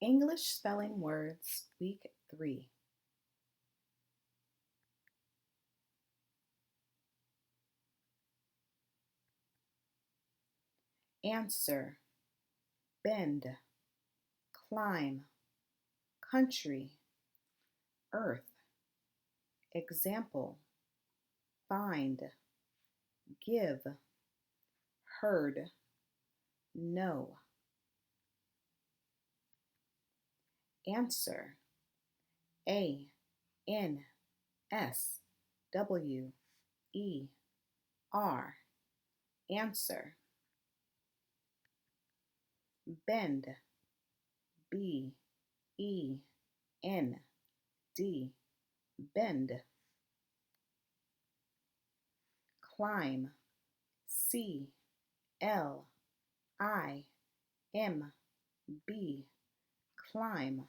English Spelling Words, Week 3. Answer, bend, climb, country, earth. Example, find, give, heard, know. Answer, A, N, S, W, E, R. Answer. Bend, B, E, N, D, bend. Climb, C, L, I, M, B, climb.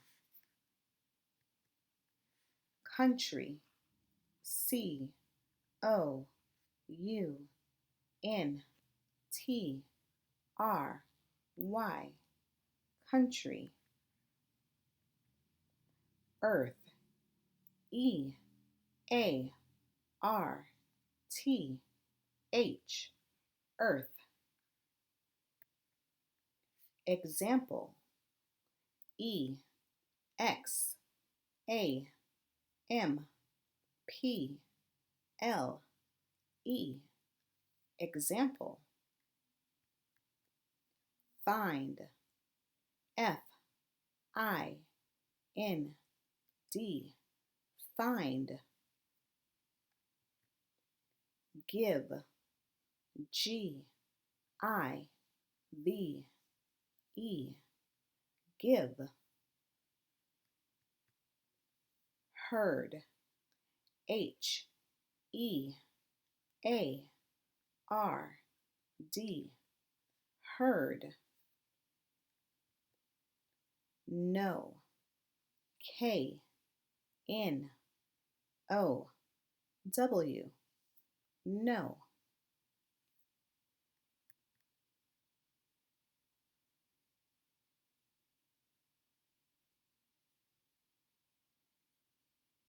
Country, C, O, U, N, T, R, Y, country. Earth, E, A, R, T, H, earth. Example, E, X, A, M, P, L, E. Example, find, F, I, N, D, find. Give, G, I, V, E, give. Heard, H, E, A, R, D, heard. Know, K, N, O, W, know.